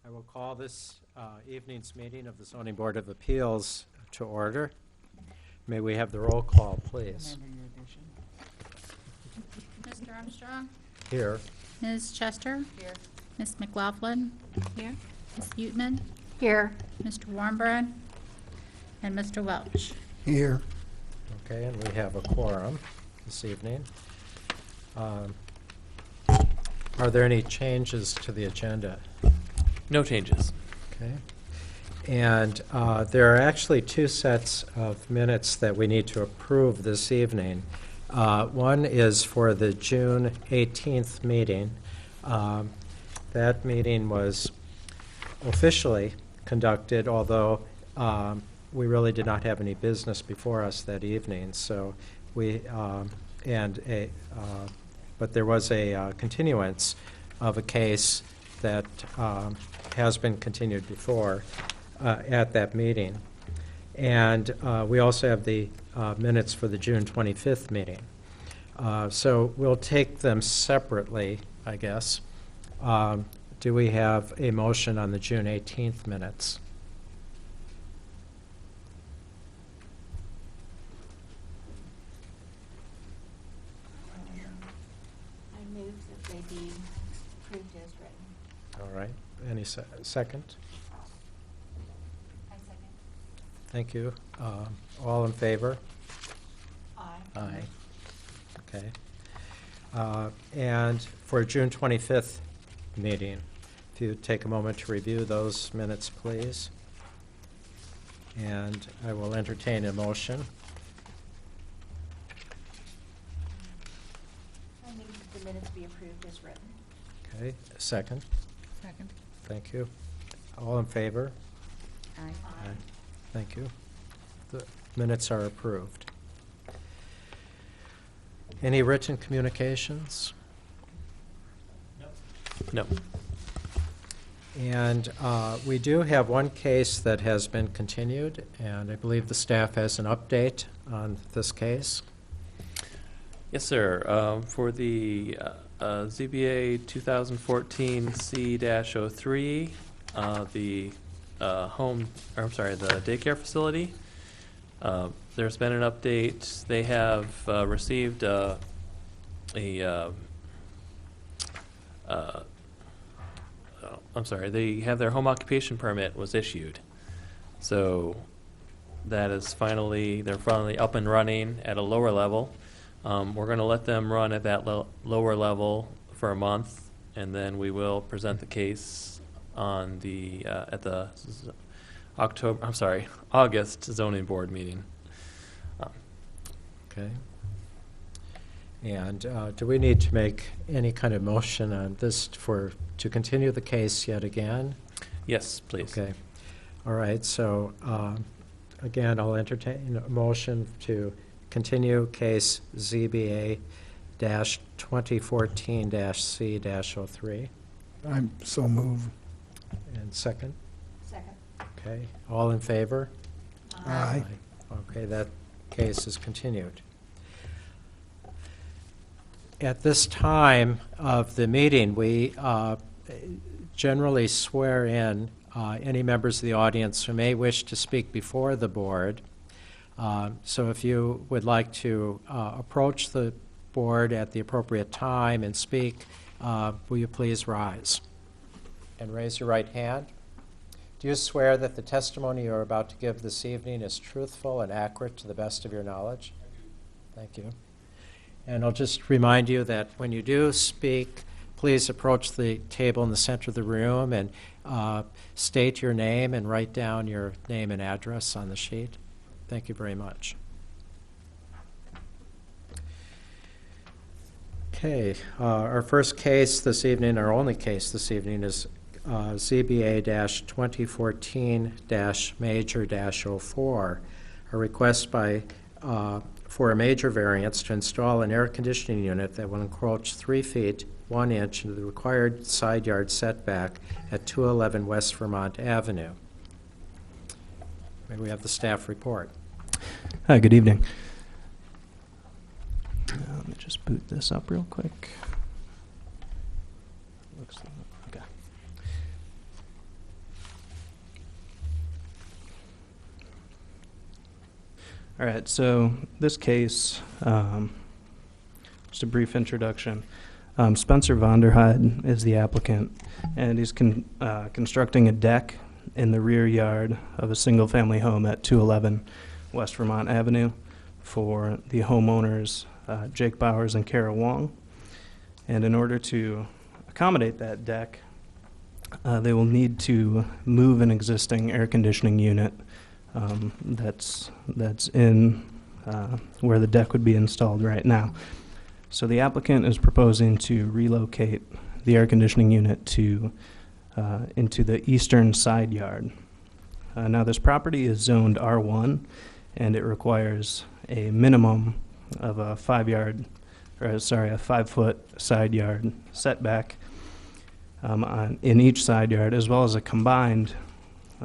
I will call this evening's meeting of the Zoning Board of Appeals to order. May we have the roll call, please? Mr. Armstrong? Here. Ms. Chester? Here. Ms. McLaughlin? Here. Ms. Utman? Here. Mr. Warmbrad? And Mr. Welch? Here. Okay, and we have a quorum this evening. Are there any changes to the agenda? No changes. Okay. And there are actually two sets of minutes that we need to approve this evening. One is for the June 18th meeting. That meeting was officially conducted, although we really did not have any business before us that evening. So but there was a continuance of a case that has been continued before at that meeting. And we also have the minutes for the June 25th meeting. So we'll take them separately, I guess. Do we have a motion on the June 18th minutes? I move that they be approved as written. All right. Any second? I second. Thank you. All in favor? Aye. Aye. Okay. And for June 25th meeting, if you take a moment to review those minutes, please. And I will entertain a motion. I move that the minutes be approved as written. Okay. Second? Second. Thank you. All in favor? Aye. Aye. Thank you. The minutes are approved. Any written communications? No. And we do have one case that has been continued, and I believe the staff has an update on this case. Yes, sir. For the ZBA 2014 C-03, the the daycare facility. There's been an update. They have received they have their home occupation permit was issued. So that is they're finally up and running at a lower level. We're going to let them run at that lower level for a month, and then we will present the case on at the August zoning board meeting. Okay. And do we need to make any kind of motion on this to continue the case yet again? Yes, please. Okay. All right. So again, I'll entertain a motion to continue case ZBA-2014-C-03. I'm so moved. And second? Second. Okay. All in favor? Aye. Okay, that case is continued. At this time of the meeting, we generally swear in any members of the audience who may wish to speak before the board. So if you would like to approach the board at the appropriate time and speak, will you please rise and raise your right hand? Do you swear that the testimony you are about to give this evening is truthful and accurate to the best of your knowledge? Thank you. And I'll just remind you that when you do speak, please approach the table in the center of the room and state your name and write down your name and address on the sheet. Thank you very much. Okay, our first case this evening, our only case this evening, is ZBA-2014-Major-04, a request for a major variance to install an air conditioning unit that will encroach 3 feet 1 inch into the required side yard setback at 211 West Vermont Avenue. May we have the staff report? Hi, good evening. Let me just boot this up real quick. Okay. All right, so this case, just a brief introduction. Spencer Vonderheide is the applicant, and he's constructing a deck in the rear yard of a single-family home at 211 West Vermont Avenue for the homeowners, Jake Bowers and Kara Wong. And in order to accommodate that deck, they will need to move an existing air conditioning unit that's in where the deck would be installed right now. So the applicant is proposing to relocate the air conditioning unit to into the eastern side yard. Now this property is zoned R1, and it requires a minimum of a 5-foot side yard setback in each side yard, as well as a combined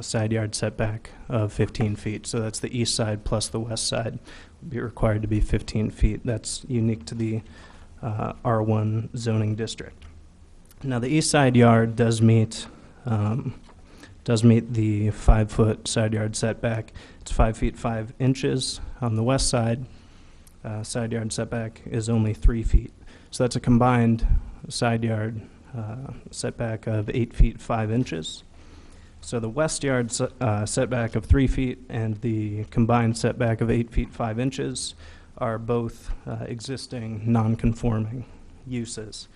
side yard setback of 15 feet. So that's the east side plus the west side would be required to be 15 feet. That's unique to the R1 zoning district. Now the east side yard does meet the 5-foot side yard setback. It's 5 feet 5 inches. On the west side, side yard setback is only 3 feet. So that's a combined side yard setback of 8 feet 5 inches. So the west yard setback of 3 feet and the combined setback of 8 feet 5 inches are both existing non-conforming uses.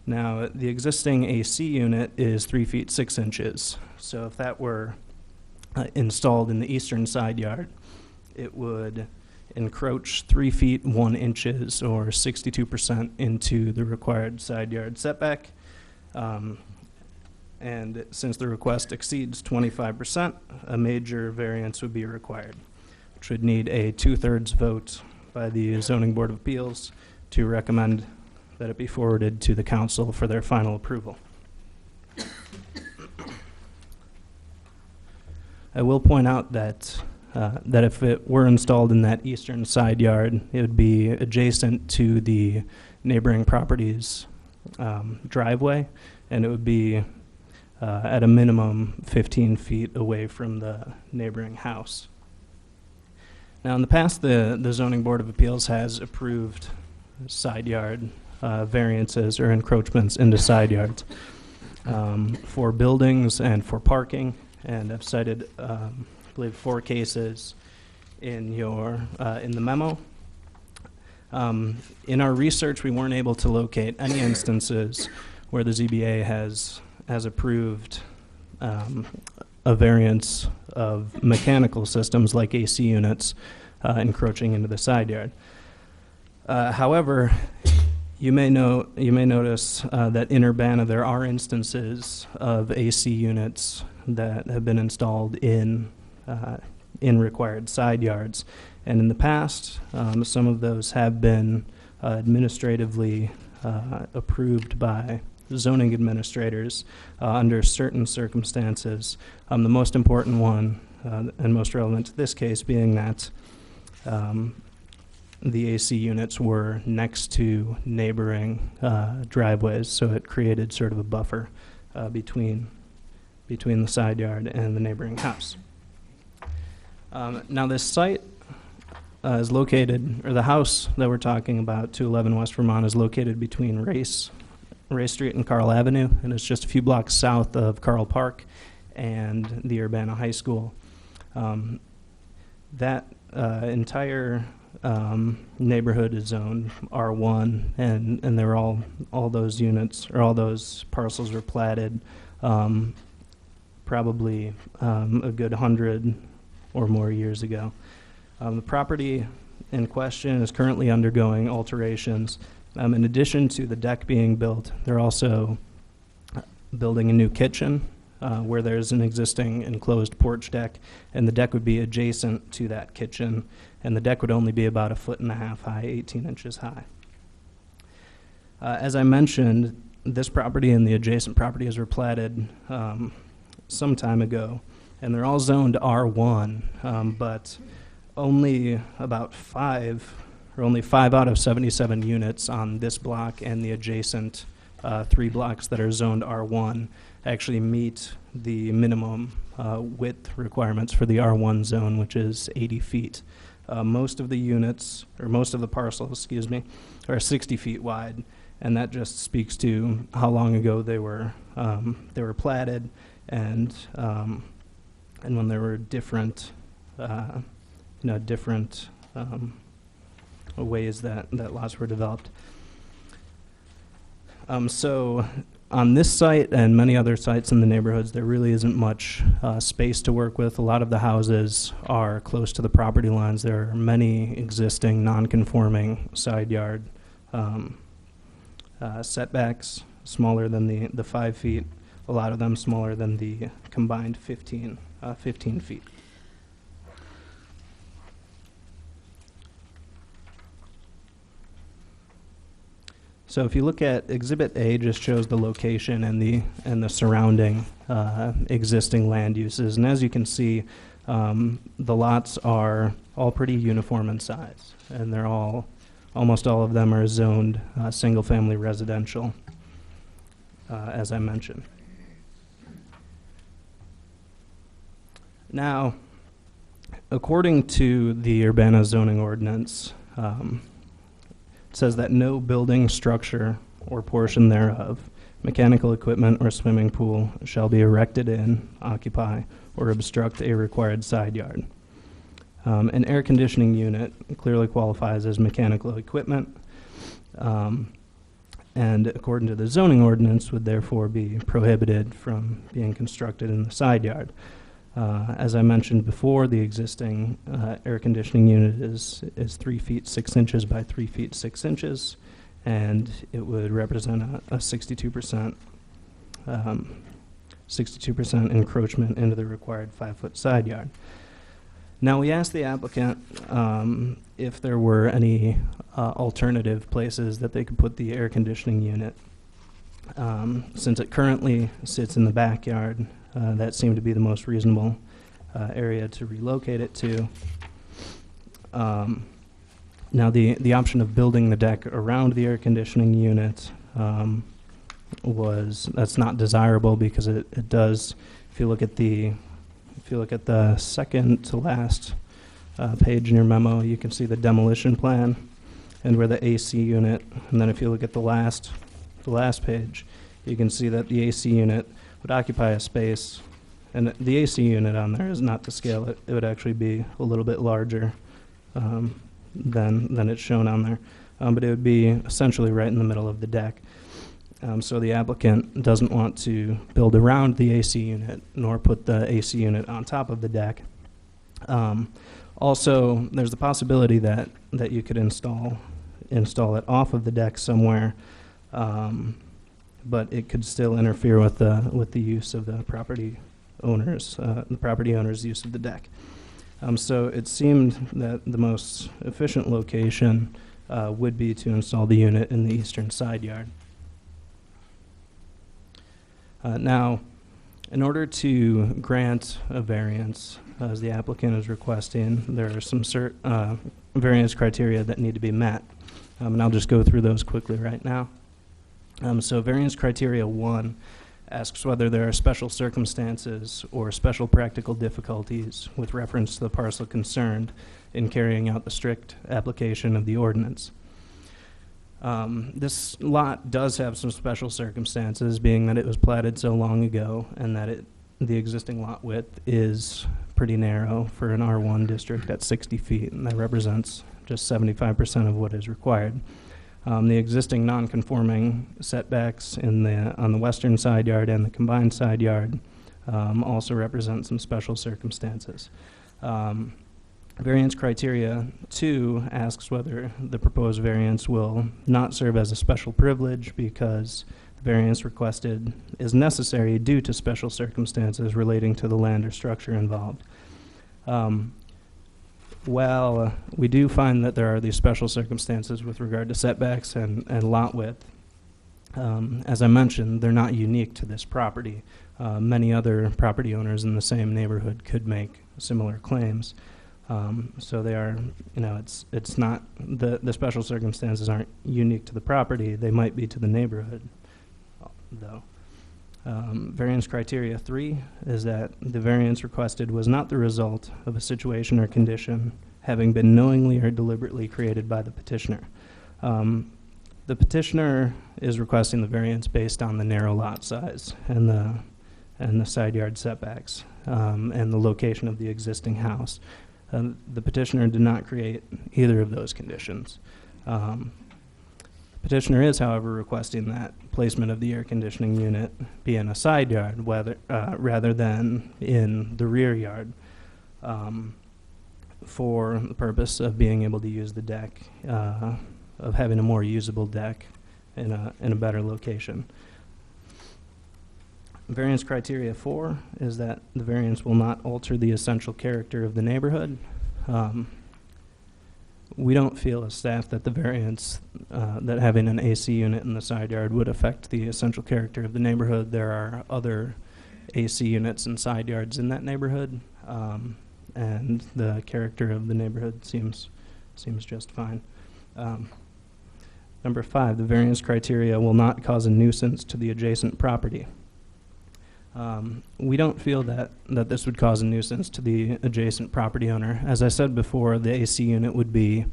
Now, the existing AC unit is 3 feet 6 inches. So if that were installed in the eastern side yard, it would encroach 3 feet 1 inches or 62% into the required side yard setback. And since the request exceeds 25%, a major variance would be required, which would need a 2/3 vote by the Zoning Board of Appeals to recommend that it be forwarded to the council for their final approval. I will point out that that if it were installed in that eastern side yard, it would be adjacent to the neighboring property's driveway, and it would be at a minimum 15 feet away from the neighboring house. Now, in the past, the Zoning Board of Appeals has approved side yard variances or encroachments into side yards for buildings and for parking, and I've cited, I believe, 4 cases in the memo. In our research, we weren't able to locate any instances where the ZBA has approved a variance of mechanical systems like AC units encroaching into the side yard. However, you may notice that in Urbana there are instances of AC units that have been installed in required side yards, and in the past, some of those have been administratively approved by zoning administrators under certain circumstances. The most important one and most relevant to this case being that the AC units were next to neighboring driveways, so it created sort of a buffer between the side yard and the neighboring house. Now this site is located, or the house that we're talking about, 211 West Vermont, is located between Race Street and Carl Avenue, and it's just a few blocks south of Carl Park and the Urbana High School. That entire neighborhood is zoned R1, and there were all those units, or all those parcels were platted probably a good 100 or more years ago. The property in question is currently undergoing alterations. In addition to the deck being built, they're also building a new kitchen where there's an existing enclosed porch deck, and the deck would be adjacent to that kitchen, and the deck would only be about 1.5 feet high, 18 inches high. As I mentioned, this property and the adjacent properties were platted some time ago, and they're all zoned R1, but only 5 out of 77 units on this block and the adjacent 3 blocks that are zoned R1 actually meet the minimum width requirements for the R1 zone, which is 80 feet. Most of the units, or most of the parcels, excuse me, are 60 feet wide, and that just speaks to how long ago they were platted, and when there were different, different ways that lots were developed. So on this site and many other sites in the neighborhoods, there really isn't much space to work with. A lot of the houses are close to the property lines. There are many existing non-conforming side yard setbacks, smaller than the 5 feet, a lot of them smaller than the combined 15 feet. So if you look at Exhibit A, just shows the location and the surrounding existing land uses, and as you can see, the lots are all pretty uniform in size, and they're almost all of them are zoned single-family residential, as I mentioned. Now, according to the Urbana zoning ordinance, it says that no building, structure, or portion thereof, mechanical equipment, or swimming pool shall be erected in, occupy, or obstruct a required side yard. An air conditioning unit clearly qualifies as mechanical equipment, and according to the zoning ordinance would therefore be prohibited from being constructed in the side yard. As I mentioned before, the existing air conditioning unit is 3 feet 6 inches by 3 feet 6 inches, and it would represent a 62% encroachment into the required 5-foot side yard. Now, we asked the applicant if there were any alternative places that they could put the air conditioning unit. Since it currently sits in the backyard, that seemed to be the most reasonable area to relocate it to. Now, the option of building the deck around the air conditioning unit that's not desirable, because it does. If you look at the second to last page in your memo, you can see the demolition plan and where the AC unit. And then if you look at the last page, you can see that the AC unit would occupy a space, and the AC unit on there is not to scale. It would actually be a little bit larger than it's shown on there, but it would be essentially right in the middle of the deck. So the applicant doesn't want to build around the AC unit, nor put the AC unit on top of the deck. Also, there's the possibility that you could install it off of the deck somewhere, but it could still interfere with the use of the property owner's use of the deck. So it seemed that the most efficient location would be to install the unit in the eastern side yard. Now, in order to grant a variance, as the applicant is requesting, there are some variance criteria that need to be met, and I'll just go through those quickly right now. So variance criteria 1 asks whether there are special circumstances or special practical difficulties with reference to the parcel concerned in carrying out the strict application of the ordinance. This lot does have some special circumstances, being that it was platted so long ago and that the existing lot width is pretty narrow for an R1 district at 60 feet, and that represents just 75% of what is required. The existing non-conforming setbacks on the western side yard and the combined side yard also represent some special circumstances. Variance criteria 2 asks whether the proposed variance will not serve as a special privilege because the variance requested is necessary due to special circumstances relating to the land or structure involved. While we do find that there are these special circumstances with regard to setbacks and lot width, as I mentioned, they're not unique to this property. Many other property owners in the same neighborhood could make similar claims. So they are, it's not, the special circumstances aren't unique to the property. They might be to the neighborhood, though. Variance criteria 3 is that the variance requested was not the result of a situation or condition having been knowingly or deliberately created by the petitioner. The petitioner is requesting the variance based on the narrow lot size and the side yard setbacks and the location of the existing house. The petitioner did not create either of those conditions. Petitioner is, however, requesting that placement of the air conditioning unit be in a side yard rather than in the rear yard for the purpose of being able to use the deck, of having a more usable deck in a better location. Variance criteria 4 is that the variance will not alter the essential character of the neighborhood. We don't feel as staff that the variance, that having an AC unit in the side yard would affect the essential character of the neighborhood. There are other AC units and side yards in that neighborhood, and the character of the neighborhood seems just fine. Number 5, the variance criteria will not cause a nuisance to the adjacent property. We don't feel that this would cause a nuisance to the adjacent property owner. As I said before, the AC unit would be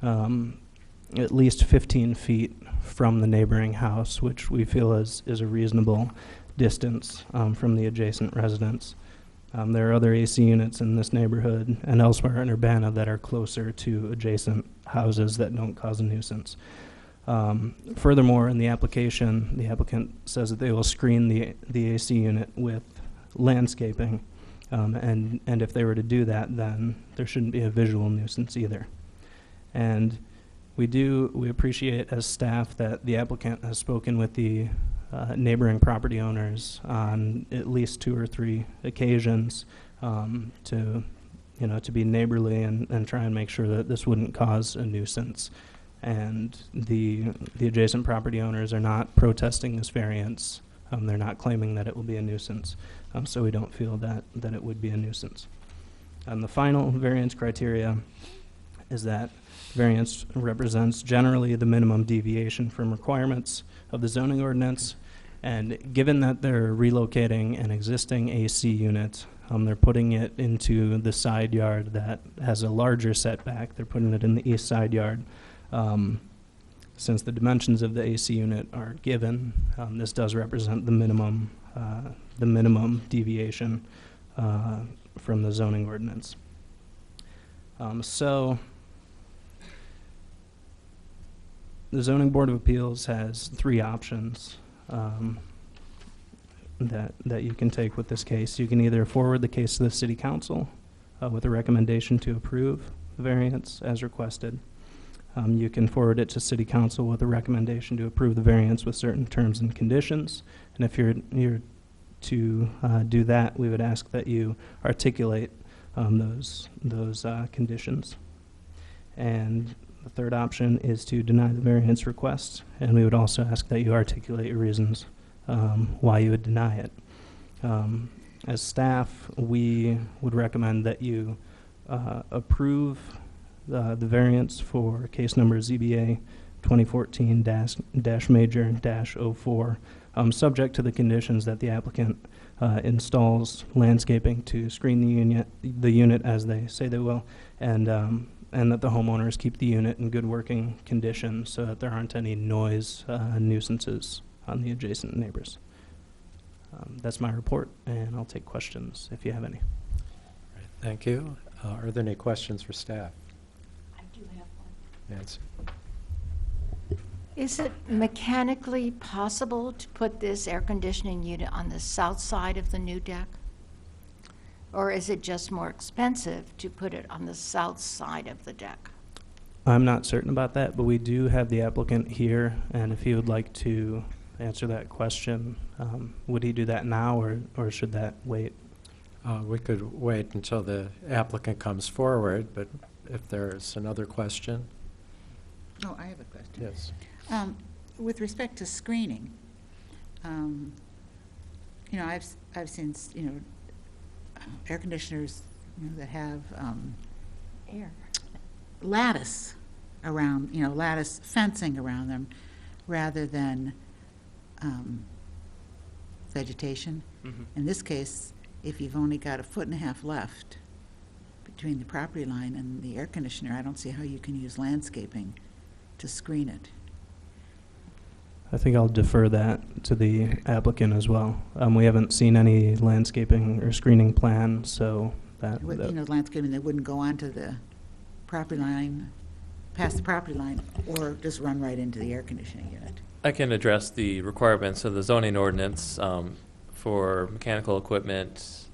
at least 15 feet from the neighboring house, which we feel is a reasonable distance from the adjacent residence. There are other AC units in this neighborhood and elsewhere in Urbana that are closer to adjacent houses that don't cause a nuisance. Furthermore, in the application, the applicant says that they will screen the AC unit with landscaping, and if they were to do that, then there shouldn't be a visual nuisance either. And we appreciate as staff that the applicant has spoken with the neighboring property owners on at least 2 or 3 occasions to be neighborly and try and make sure that this wouldn't cause a nuisance. And the adjacent property owners are not protesting this variance. They're not claiming that it will be a nuisance. So we don't feel that it would be a nuisance. And the final variance criteria is that variance represents generally the minimum deviation from requirements of the zoning ordinance. And given that they're relocating an existing AC unit, they're putting it into the side yard that has a larger setback. They're putting it in the east side yard. Since the dimensions of the AC unit are given, this does represent the minimum deviation from the zoning ordinance. So the Zoning Board of Appeals has 3 options that you can take with this case. You can either forward the case to the City Council with a recommendation to approve the variance as requested. You can forward it to City Council with a recommendation to approve the variance with certain terms and conditions. And if you're to do that, we would ask that you articulate those conditions. And the third option is to deny the variance request, and we would also ask that you articulate your reasons why you would deny it. As staff, we would recommend that you approve the variance for case number ZBA 2014-Major-04, subject to the conditions that the applicant installs landscaping to screen the unit as they say they will, and that the homeowners keep the unit in good working condition so that there aren't any noise nuisances on the adjacent neighbors. That's my report, and I'll take questions if you have any. Thank you. Are there any questions for staff? I do have one. Nancy? Is it mechanically possible to put this air conditioning unit on the south side of the new deck? Or is it just more expensive to put it on the south side of the deck? I'm not certain about that, but we do have the applicant here, and if he would like to answer that question, would he do that now, or should that wait? We could wait until the applicant comes forward, but if there's another question. Oh, I have a question. Yes. With respect to screening, I've seen, air conditioners, that have Air. lattice around, lattice fencing around them rather than vegetation. Mm-hmm. In this case, if you've only got 1.5 feet left between the property line and the air conditioner, I don't see how you can use landscaping to screen it. I think I'll defer that to the applicant as well. We haven't seen any landscaping or screening plan, so that, You know, landscaping that wouldn't go onto the property line, past the property line, or just run right into the air conditioning unit. I can address the requirements of the zoning ordinance for mechanical equipment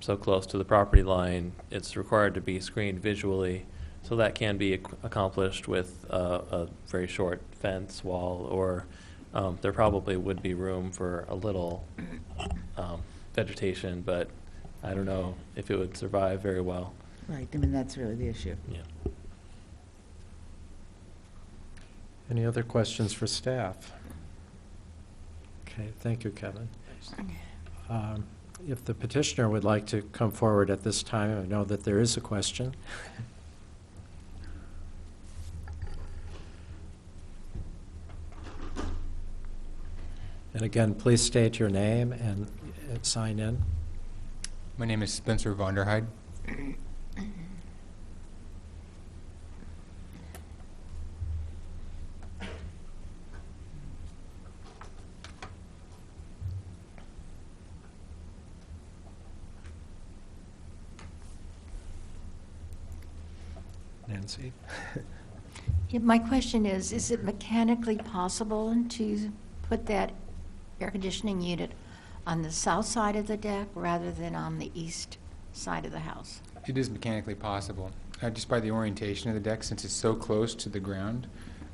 so close to the property line. It's required to be screened visually, so that can be accomplished with a very short fence wall, or there probably would be room for a little vegetation, but I don't know if it would survive very well. Right, I mean, that's really the issue. Yeah. Any other questions for staff? Okay, thank you, Kevin. If the petitioner would like to come forward at this time, I know that there is a question. And again, please state your name and sign in. My name is Spencer Vonderheide. Nancy? Yeah, my question is it mechanically possible to put that air conditioning unit on the south side of the deck rather than on the east side of the house? It is mechanically possible. Just by the orientation of the deck, since it's so close to the ground,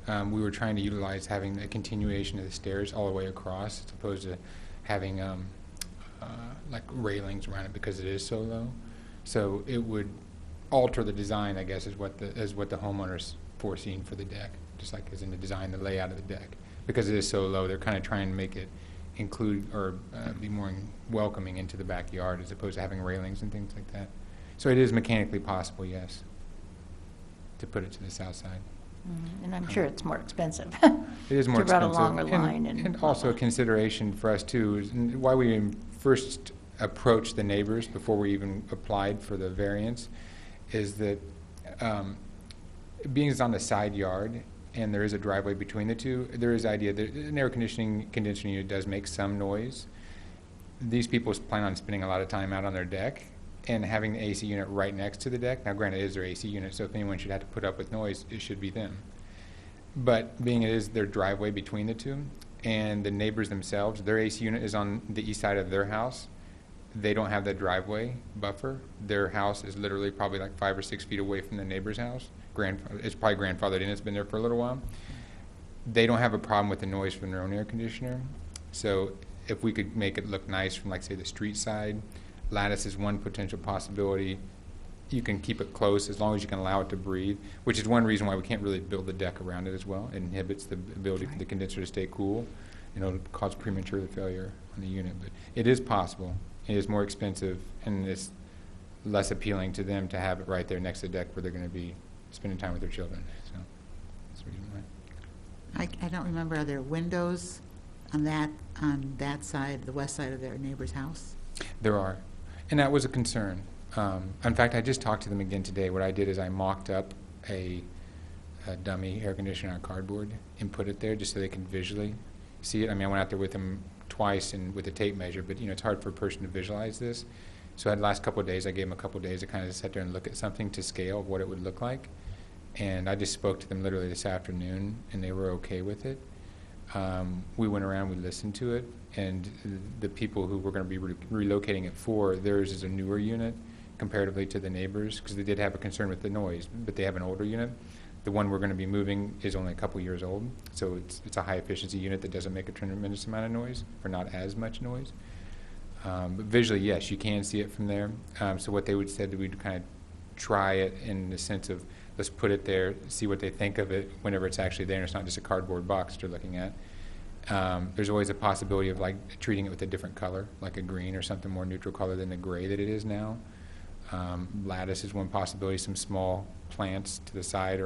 we were trying to utilize having a continuation of the stairs all the way across, as opposed to having like railings around it because it is so low. So it would alter the design, I guess, is what the homeowners foreseen for the deck, just like as in the design, the layout of the deck. Because it is so low, they're kind of trying to make it include or be more welcoming into the backyard as opposed to having railings and things like that. So it is mechanically possible, yes, to put it to the south side. And I'm sure it's more expensive. It is more to expensive. run along a line and also a consideration for us too is why we first approached the neighbors before we even applied for the variance is that being it's on the side yard and there is a driveway between the two, there is idea that an air conditioning unit does make some noise. These people plan on spending a lot of time out on their deck and having the AC unit right next to the deck. Now, granted, it is their AC unit, so if anyone should have to put up with noise, it should be them. But being it is their driveway between the two, and the neighbors themselves, their AC unit is on the east side of their house. They don't have that driveway buffer. Their house is literally probably like 5 or 6 feet away from the neighbor's house. It's probably grandfathered in. It's been there for a little while. They don't have a problem with the noise from their own air conditioner. So if we could make it look nice from, like, say, the street side, lattice is one potential possibility. You can keep it close as long as you can allow it to breathe, which is one reason why we can't really build the deck around it as well. It inhibits the ability for the condenser to stay cool. It'll cause premature failure on the unit. But it is possible. It is more expensive, and it's less appealing to them to have it right there next to the deck where they're going to be spending time with their children. So that's the reason why. I don't remember, are there windows on that side, the west side of their neighbor's house? There are. And that was a concern. In fact, I just talked to them again today. What I did is I mocked up a dummy air conditioner on cardboard and put it there just so they can visually see it. I mean, I went out there with them twice and with a tape measure, but it's hard for a person to visualize this. So the last couple of days, I gave them a couple of days to kind of sit there and look at something to scale of what it would look like. And I just spoke to them literally this afternoon, and they were okay with it. We went around, we listened to it, and the people who we're going to be relocating it for, theirs is a newer unit comparatively to the neighbors, because they did have a concern with the noise, but they have an older unit. The one we're going to be moving is only a couple years old, so it's a high-efficiency unit that doesn't make a tremendous amount of noise, or not as much noise. But visually, yes, you can see it from there. So what they would said that we'd kind of try it in the sense of let's put it there, see what they think of it whenever it's actually there, and it's not just a cardboard box they're looking at. There's always a possibility of like treating it with a different color, like a green or something more neutral color than the gray that it is now. Lattice is one possibility, some small plants to the side,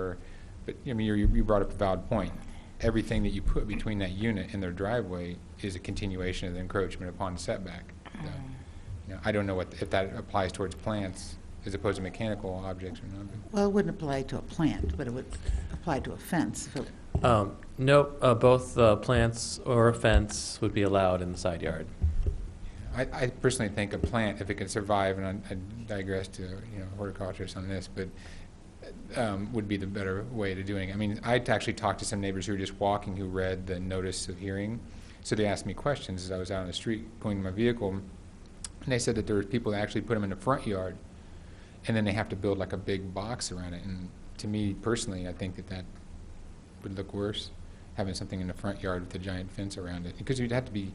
but I mean, you brought up a valid point. Everything that you put between that unit and their driveway is a continuation of the encroachment upon the setback. I don't know if that applies towards plants as opposed to mechanical objects or not. Well, it wouldn't apply to a plant, but it would apply to a fence. If it- Nope, both plants or a fence would be allowed in the side yard. I personally think a plant, if it can survive, and I digress to horticulturist on this, but would be the better way to doing it. I mean, I actually talked to some neighbors who were just walking who read the notice of hearing, so they asked me questions as I was out on the street going to my vehicle, and they said that there were people that actually put them in the front yard, and then they have to build like a big box around it. And to me personally, I think that would look worse, having something in the front yard with a giant fence around it, because you'd have to be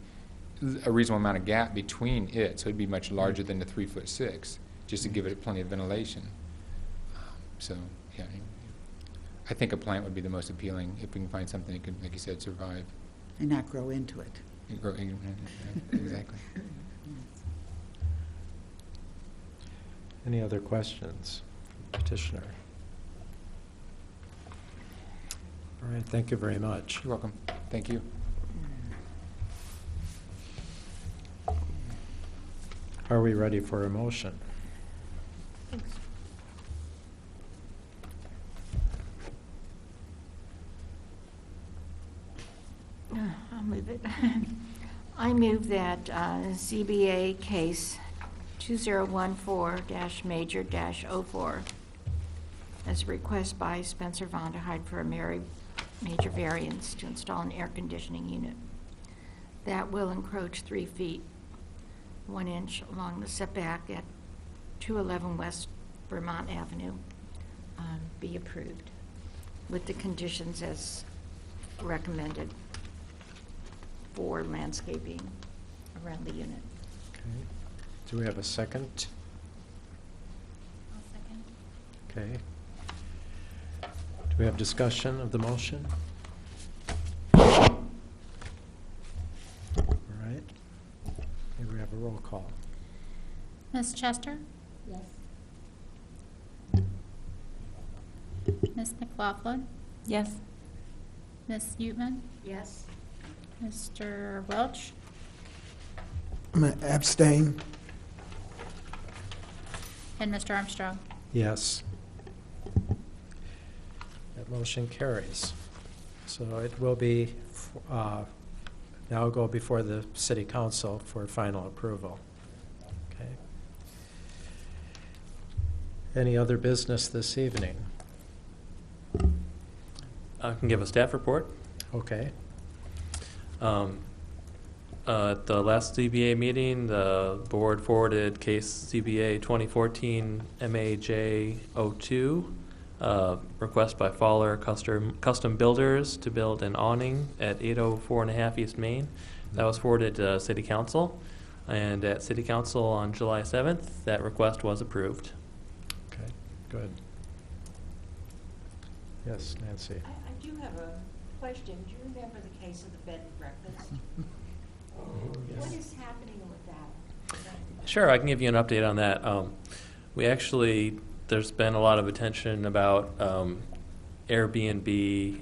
a reasonable amount of gap between it, so it'd be much larger than the 3'6", just to give it plenty of ventilation. So, yeah, I think a plant would be the most appealing if we can find something that could, like you said, survive. and not grow into it. Exactly. Any other questions? Petitioner. All right, thank you very much. You're welcome. Thank you. Are we ready for a motion? I'll move it. I move that ZBA case 2014-Major-04, as a request by Spencer Vonderheide for a major variance to install an air conditioning unit that will encroach 3 feet, 1 inch along the setback at 211 West Vermont Avenue, be approved with the conditions as recommended for landscaping around the unit. Okay. Do we have a second? I'll second. Okay. Do we have discussion of the motion? All right. May we have a roll call? Ms. Chester? Yes. Ms. McLaughlin? Yes. Ms. Utman? Yes. Mr. Welch? I'm gonna abstain. And Mr. Armstrong? Yes. That motion carries. So it will be, now go before the city council for final approval. Okay. Any other business this evening? I can give a staff report. Okay. At the last ZBA meeting, the board forwarded case ZBA 2014 MAJ02, request by Fowler Custom Builders to build an awning at 804.5 East Main. That was forwarded to City Council, and at City Council on July 7th, that request was approved. Okay, good. Yes, Nancy. I do have a question. Do you remember the case of the bed and breakfast? What is happening with that? Sure, I can give you an update on that. There's been a lot of attention about Airbnb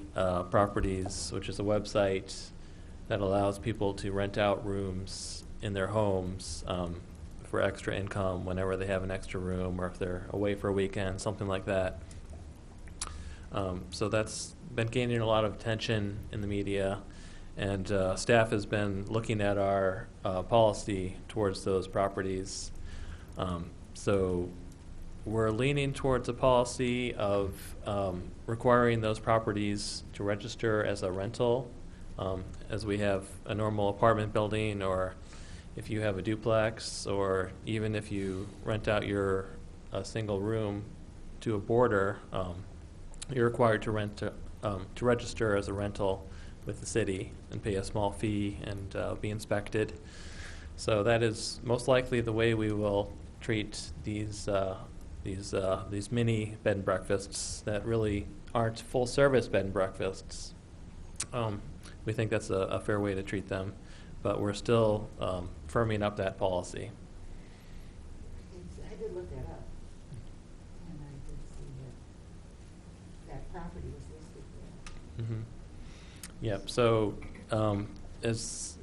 properties, which is a website that allows people to rent out rooms in their homes for extra income whenever they have an extra room or if they're away for a weekend, something like that. So that's been gaining a lot of attention in the media. And staff has been looking at our policy towards those properties. So we're leaning towards a policy of requiring those properties to register as a rental, as we have a normal apartment building, or if you have a duplex, or even if you rent out your single room to a boarder, you're required to register as a rental with the city and pay a small fee and be inspected. So that is most likely the way we will treat these mini bed and breakfasts that really aren't full service bed and breakfasts. We think that's a fair way to treat them, but we're still firming up that policy. I did look that up, and I did see that property was listed there. Mm-hmm. Yep. So as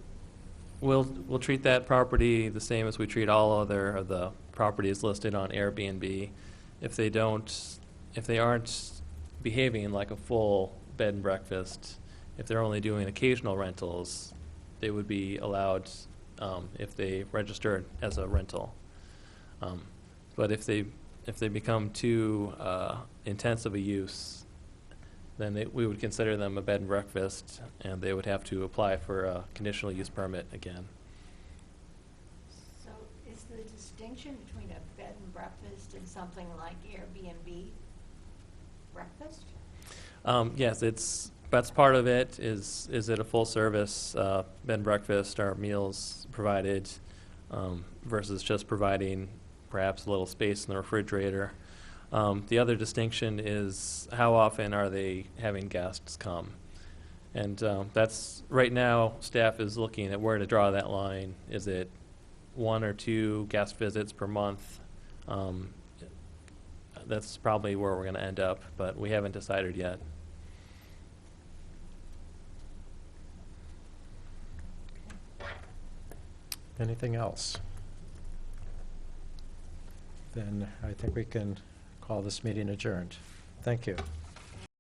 We'll treat that property the same as we treat all other of the properties listed on Airbnb. If they aren't behaving like a full bed and breakfast, if they're only doing occasional rentals, they would be allowed if they register as a rental. But if they become too intensive a use, then we would consider them a bed and breakfast, and they would have to apply for a conditional use permit again. So is the distinction between a bed and breakfast and something like Airbnb breakfast? Yes, that's part of it. Is it a full service bed and breakfast? Are meals provided versus just providing perhaps a little space in the refrigerator? The other distinction is how often are they having guests come? And that's, right now, staff is looking at where to draw that line. Is it 1 or 2 guest visits per month? That's probably where we're going to end up, but we haven't decided yet. Anything else? Then I think we can call this meeting adjourned. Thank you.